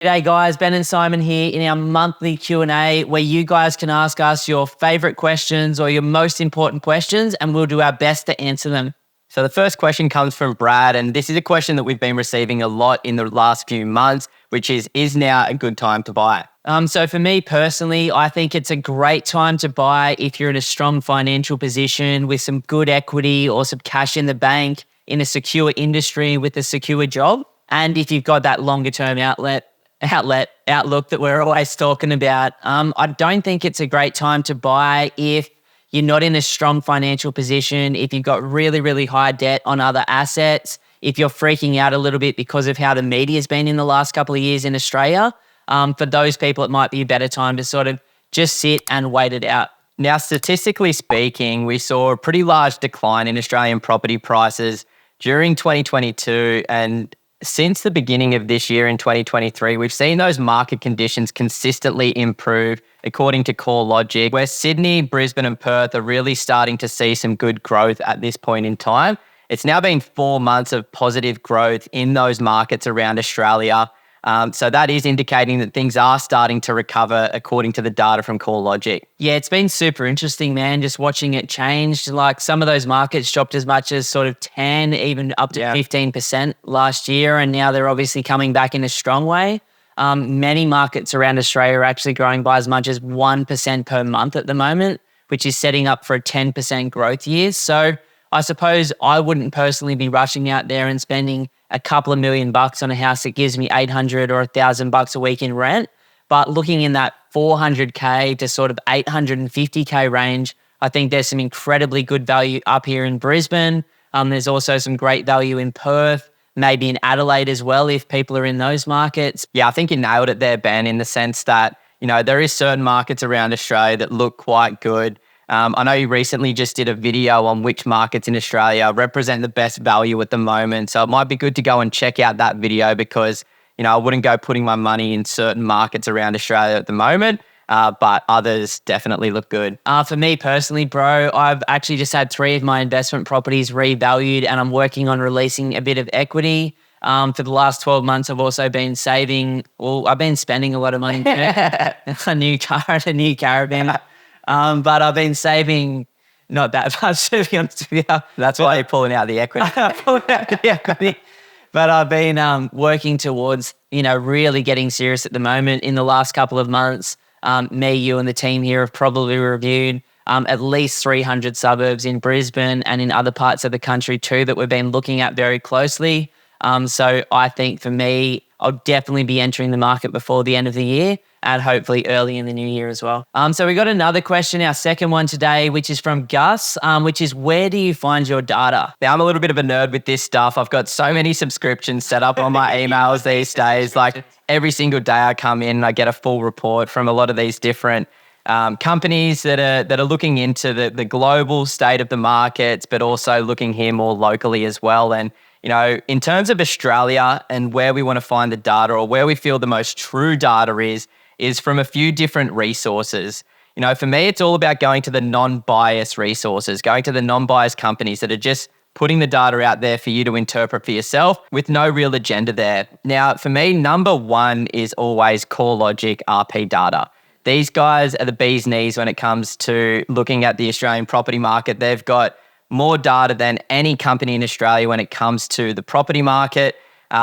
G'day guys, Ben and Simon here in our monthly Q&A where you guys can ask us your favorite questions or your most important questions and we'll do our best to answer them. So the first question comes from Brad, and this is a question that we've been receiving a lot in the last few months, which is now a good time to buy? So for me personally, I think it's a great time to buy if you're in a strong financial position with some good equity or some cash in the bank in a secure industry with a secure job. And if you've got that longer term outlook that we're always talking about, I don't think it's a great time to buy if you're not in a strong financial position, if you've got really, really high debt on other assets, if you're freaking out a little bit because of how the media's been in the last couple of years in Australia. For those people, it might be a better time to sort of just sit and wait it out. Now, statistically speaking, we saw a pretty large decline in Australian property prices during 2022, and since the beginning of this year in 2023, we've seen those market conditions consistently improve according to CoreLogic, where Sydney, Brisbane and Perth are really starting to see some good growth at this point in time. It's now been 4 months of positive growth in those markets around Australia. So that is indicating that things are starting to recover according to the data from CoreLogic. Yeah, it's been super interesting, man, just watching it change. Like some of those markets dropped as much as sort of 10, even up to 15% last year. And now they're obviously coming back in a strong way. Many markets around Australia are actually growing by as much as 1% per month at the moment, which is setting up for a 10% growth year. So I suppose I wouldn't personally be rushing out there and spending a couple of $1,000,000 on a house that gives me $800 or $1,000 a week in rent. But looking in that $400K to sort of $850K range, I think there's some incredibly good value up here in Brisbane. There's also some great value in Perth, maybe in Adelaide as well, if people are in those markets. Yeah, I think you nailed it there, Ben, in the sense that, there is certain markets around Australia that look quite good. I know you recently just did a video on which markets in Australia represent the best value at the moment. So it might be good to go and check out that video because, I wouldn't go putting my money in certain markets around Australia at the moment, but others definitely look good. For me personally, bro, I've actually just had 3 of my investment properties revalued and I'm working on releasing a bit of equity. For the last 12 months, I've also been saving, I've been spending a lot of money. A new car and a new caravan. But I've been saving not that much, to be honest with you. That's why you're pulling out the equity. But I've been working towards, really getting serious at the moment. In the last couple of months, me, you and the team here have probably reviewed at least 300 suburbs in Brisbane and in other parts of the country too that we've been looking at very closely. So I think for me, I'll definitely be entering the market before the end of the year and hopefully early in the new year as well. So we got another question, our second one today, which is from Gus, which is, where do you find your data? Now, I'm a little bit of a nerd with this stuff. I've got so many subscriptions set up on my emails these days. Like every single day I come in and I get a full report from a lot of these different companies that are looking into the global state of the markets, but also looking here more locally as well. And in terms of Australia and where we want to find the data or where we feel the most true data is from a few different resources. For me, it's all about going to the non-biased resources, going to the non-biased companies that are just putting the data out there for you to interpret for yourself with no real agenda there. Now, for me, number one is always CoreLogic RP data. These guys are the bee's knees when it comes to looking at the Australian property market. They've got more data than any company in Australia when it comes to the property market.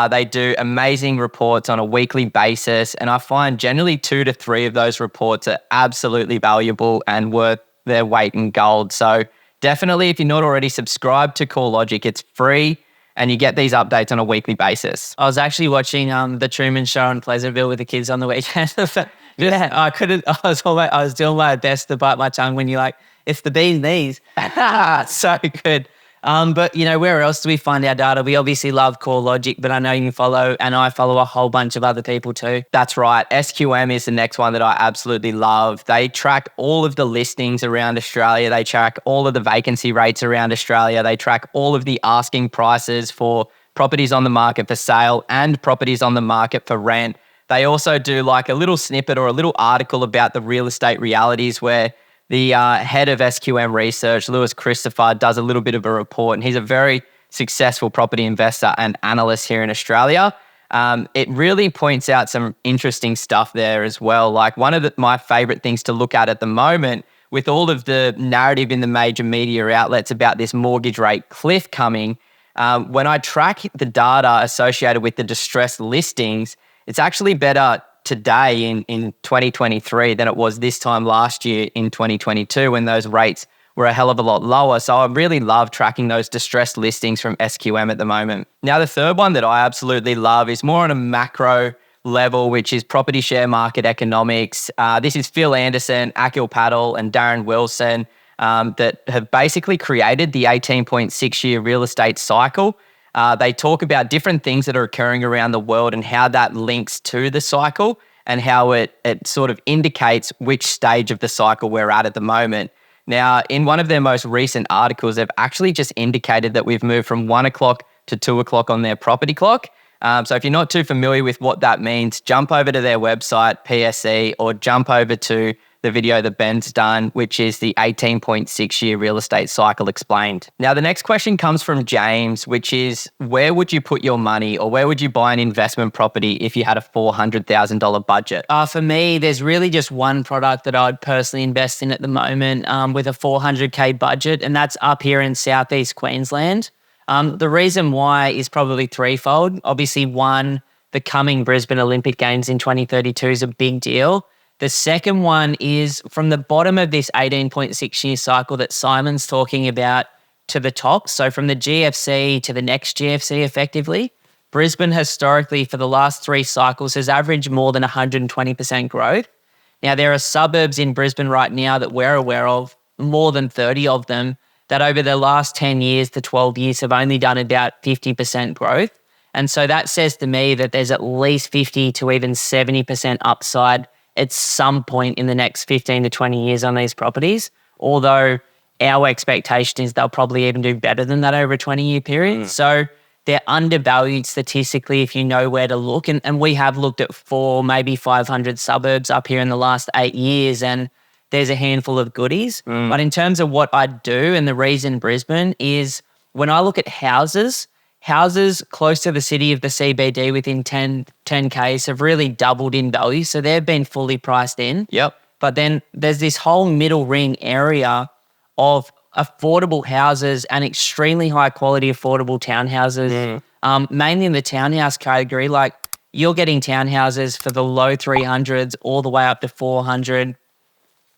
They do amazing reports on a weekly basis, and I find generally 2 to 3 of those reports are absolutely valuable and worth their weight in gold. So definitely, if you're not already subscribed to CoreLogic, it's free and you get these updates on a weekly basis. I was actually watching the Truman Show in Pleasantville with the kids on the weekend. Yeah, I was doing my best to bite my tongue when you're like, it's the bee's knees. So good. But where else do we find our data? We obviously love CoreLogic, but I know you follow, and I follow a whole bunch of other people too. That's right. SQM is the next one that I absolutely love. They track all of the listings around Australia. They track all of the vacancy rates around Australia. They track all of the asking prices for properties on the market for sale and properties on the market for rent. They also do like a little snippet or a little article about the real estate realities where the head of SQM research, Lewis Christopher, does a little bit of a report, and he's a very successful property investor and analyst here in Australia. it really points out some interesting stuff there as well. Like one of my favorite things to look at the moment, with all of the narrative in the major media outlets about this mortgage rate cliff coming, when I track the data associated with the distressed listings, it's actually better today in 2023 than it was this time last year in 2022 when those rates were a hell of a lot lower. So I really love tracking those distressed listings from SQM at the moment. Now, the third one that I absolutely love is more on a macro level, which is property share market economics. This is Phil Anderson, Akil Patel, and Darren Wilson that have basically created the 18.6-year real estate cycle. They talk about different things that are occurring around the world and how that links to the cycle and how it sort of indicates which stage of the cycle we're at the moment. Now, in one of their most recent articles, they've actually just indicated that we've moved from 1 o'clock to 2 o'clock on their property clock. So if you're not too familiar with what that means, jump over to their website, PSE, or jump over to the video that Ben's done, which is the 18.6-year real estate cycle explained. Now, the next question comes from James, which is, where would you put your money, or where would you buy an investment property if you had a $400,000 budget? For me, there's really just one product that I'd personally invest in at the moment with a $400K budget, and that's up here in Southeast Queensland. The reason why is probably threefold. Obviously, one, the coming Brisbane Olympic Games in 2032 is a big deal. The second one is from the bottom of this 18.6-year cycle that Simon's talking about to the top. So from the GFC to the next GFC effectively, Brisbane historically for the last 3 cycles has averaged more than 120% growth. Now, there are suburbs in Brisbane right now that we're aware of, more than 30 of them, that over the last 10 years to 12 years have only done about 50% growth. And so that says to me that there's at least 50 to even 70% upside at some point in the next 15 to 20 years on these properties, although our expectation is they'll probably even do better than that over a 20-year period. So they're undervalued statistically if you know where to look. And we have looked at 4, maybe 500 suburbs up here in the last 8 years, and there's a handful of goodies. But in terms of what I'd do, and the reason Brisbane is when I look at houses close to the city of the CBD within 10Ks have really doubled in value. So they've been fully priced in. Yep. But then there's this whole middle ring area of affordable houses and extremely high quality affordable townhouses, mainly in the townhouse category. Like you're getting townhouses for the low 300s all the way up to 400.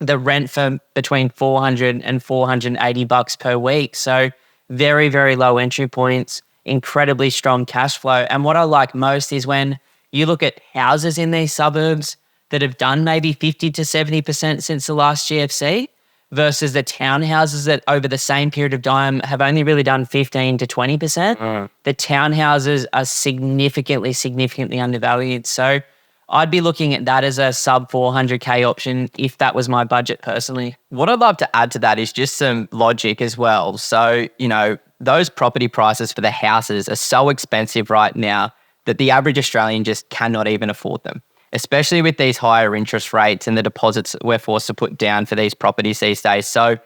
The rent for between 400 and 480 bucks per week. So very, very low entry points, incredibly strong cash flow. And what I like most is when you look at houses in these suburbs that have done maybe 50 to 70% since the last GFC versus the townhouses that over the same period of time have only really done 15 to 20%. The townhouses are significantly undervalued. So I'd be looking at that as a sub 400K option if that was my budget personally. What I'd love to add to that is just some logic as well. So, those property prices for the houses are so expensive right now that the average Australian just cannot even afford them, especially with these higher interest rates and the deposits we're forced to put down for these properties these days. So,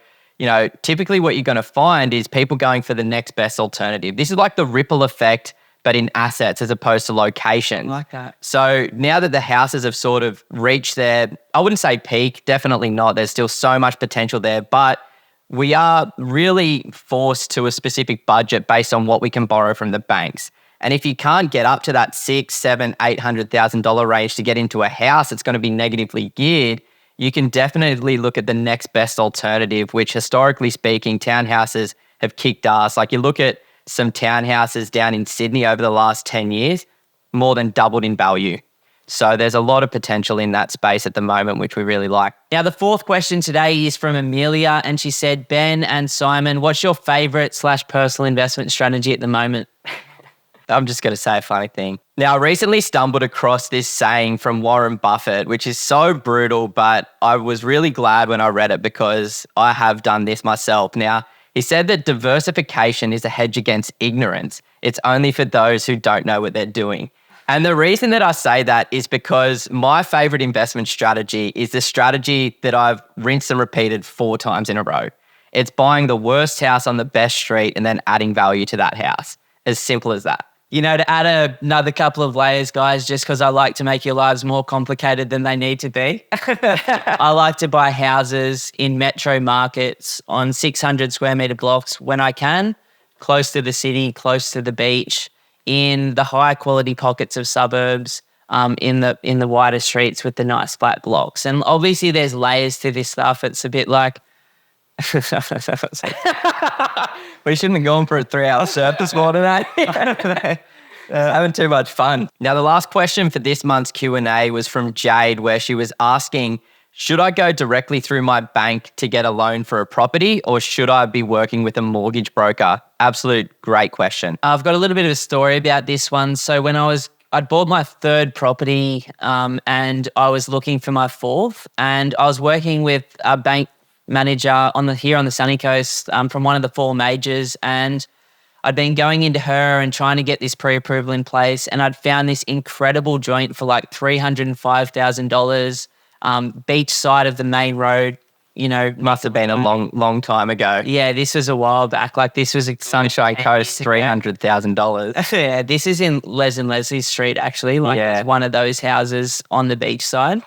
typically what you're going to find is people going for the next best alternative. This is like the ripple effect, but in assets as opposed to location. I like that. So now that the houses have sort of reached their, I wouldn't say peak, definitely not. There's still so much potential there, but we are really forced to a specific budget based on what we can borrow from the banks. And if you can't get up to that $600,000, $700,000, $800,000 range to get into a house that's going to be negatively geared, you can definitely look at the next best alternative, which historically speaking, townhouses have kicked ass. Like you look at some townhouses down in Sydney over the last 10 years, more than doubled in value. So there's a lot of potential in that space at the moment, which we really like. Now, the fourth question today is from Amelia, and she said, Ben and Simon, what's your favorite / personal investment strategy at the moment? I'm just going to say a funny thing. Now, I recently stumbled across this saying from Warren Buffett, which is so brutal, but I was really glad when I read it because I have done this myself. Now, he said that diversification is a hedge against ignorance. It's only for those who don't know what they're doing. And the reason that I say that is because my favorite investment strategy is the strategy that I've rinsed and repeated 4 times in a row. It's buying the worst house on the best street and then adding value to that house. As simple as that. to add another couple of layers, guys, just because I like to make your lives more complicated than they need to be. I like to buy houses in metro markets on 600 square meter blocks when I can, close to the city, close to the beach, in the high quality pockets of suburbs, in the wider streets with the nice flat blocks. And obviously there's layers to this stuff. It's a bit like we shouldn't have gone for a 3-hour surf this morning, eh? Having too much fun. Now, the last question for this month's Q&A was from Jade, where she was asking, should I go directly through my bank to get a loan for a property, or should I be working with a mortgage broker? Absolute great question. I've got a little bit of a story about this one. So when I'd bought my third property, and I was looking for my fourth, and I was working with a bank manager here on the sunny coast, from one of the 4 majors, and I'd been going into her and trying to get this pre-approval in place, and I'd found this incredible joint for like $305,000, beach side of the main road. Must have been a long time ago. Yeah, this was a while back. Like this was a Sunshine Coast, $300,000. Yeah, this is in Les and Leslie Street actually. Like it's one of those houses on the beach side.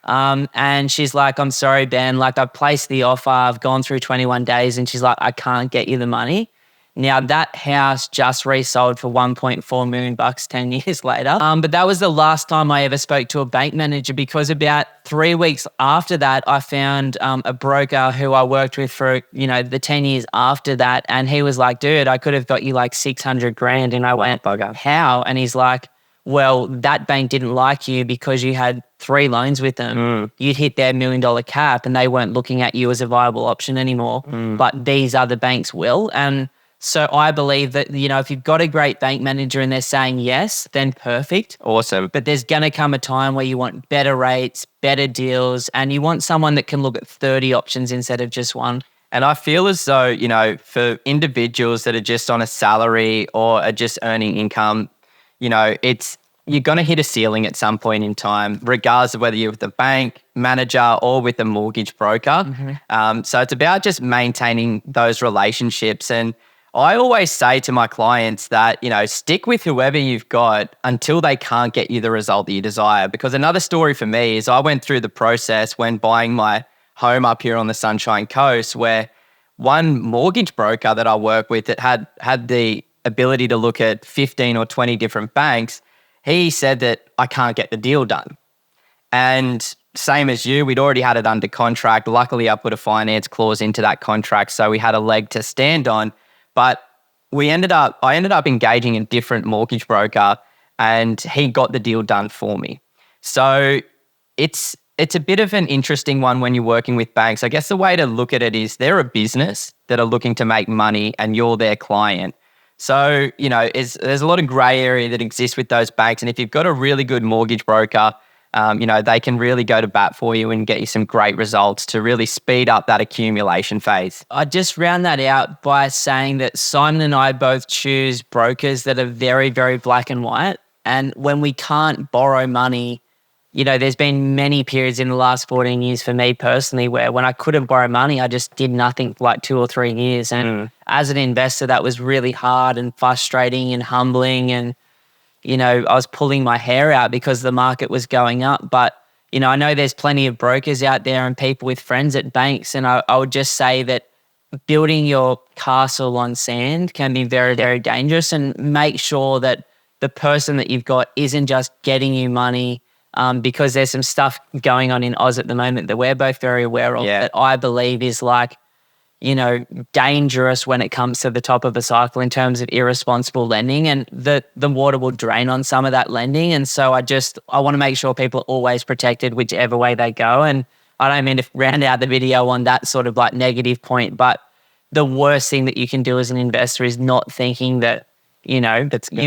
And she's like, I'm sorry, Ben, like I've placed the offer, I've gone through 21 days, and she's like, I can't get you the money. Now that house just resold for $1.4 million 10 years later. But that was the last time I ever spoke to a bank manager, because about 3 weeks after that, I found a broker who I worked with for, the 10 years after that. And he was like, dude, I could have got you like 600 grand. And I went, how? And he's like, well, that bank didn't like you because you had 3 loans with them. You'd hit their $1 million cap and they weren't looking at you as a viable option anymore. But these other banks will. And so I believe that, if you've got a great bank manager and they're saying yes, then perfect. Awesome. But there's going to come a time where you want better rates, better deals, and you want someone that can look at 30 options instead of just one. And I feel as though, for individuals that are just on a salary or are just earning income, you're going to hit a ceiling at some point in time, regardless of whether you're with the bank manager or with a mortgage broker. So it's about just maintaining those relationships. And I always say to my clients that, stick with whoever you've got until they can't get you the result that you desire. Because another story for me is I went through the process when buying my home up here on the Sunshine Coast, where one mortgage broker that I work with that had the ability to look at 15 or 20 different banks, he said that I can't get the deal done. And same as you, we'd already had it under contract. Luckily, I put a finance clause into that contract, so we had a leg to stand on. But I ended up engaging a different mortgage broker, and he got the deal done for me. So it's a bit of an interesting one when you're working with banks. I guess the way to look at it is they're a business that are looking to make money and you're their client. So, there's a lot of gray area that exists with those banks. And if you've got a really good mortgage broker, they can really go to bat for you and get you some great results to really speed up that accumulation phase. I just round that out by saying that Simon and I both choose brokers that are very, very black and white. And when we can't borrow money, there's been many periods in the last 14 years for me personally where when I couldn't borrow money, I just did nothing for like 2 or 3 years. And as an investor, that was really hard and frustrating and humbling. And I was pulling my hair out because the market was going up. But, I know there's plenty of brokers out there and people with friends at banks. And I would just say that building your castle on sand can be very, very dangerous, and make sure that the person that you've got isn't just getting you money, because there's some stuff going on in Oz at the moment that we're both very aware of that I believe is like, dangerous when it comes to the top of the cycle in terms of irresponsible lending, and the water will drain on some of that lending. And so I want to make sure people are always protected whichever way they go. And I don't mean to round out the video on that sort of like negative point, but the worst thing that you can do as an investor is not thinking that, you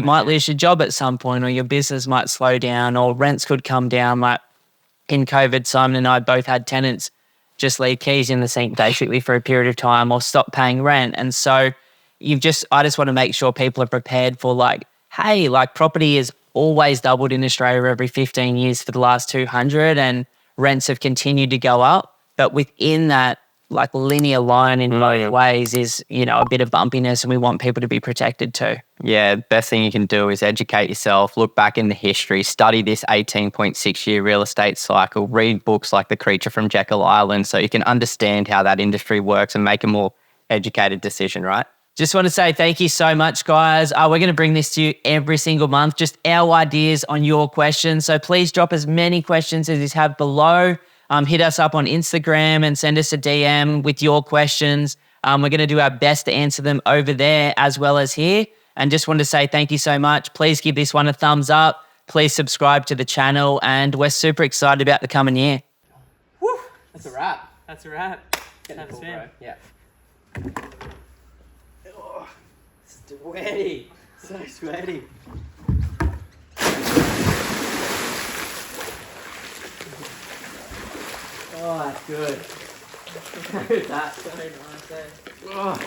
might lose your job at some point, or your business might slow down, or rents could come down. Like in COVID, Simon and I both had tenants just leave keys in the sink basically for a period of time, or stop paying rent. And so I just want to make sure people are prepared for like, hey, like property has always doubled in Australia every 15 years for the last 200, and rents have continued to go up. But within that, like linear line in both ways is, you know, a bit of bumpiness, and we want people to be protected too. Yeah, best thing you can do is educate yourself, look back in the history, study this 18.6 year real estate cycle, read books like The Creature from Jekyll Island so you can understand how that industry works and make a more educated decision, right? Just want to say thank you so much, guys. We're going to bring this to you every single month, just our ideas on your questions. So please drop as many questions as you have below. Hit us up on Instagram and send us a DM with your questions. We're going to do our best to answer them over there as well as here. And just want to say thank you so much. Please give this one a thumbs up. Please subscribe to the channel. And we're super excited about the coming year. Woo, that's a wrap. That's a wrap. That's cool, bro. Yeah. Oh, sweaty. So sweaty. Oh, that's good. That's so nice, eh? Oh.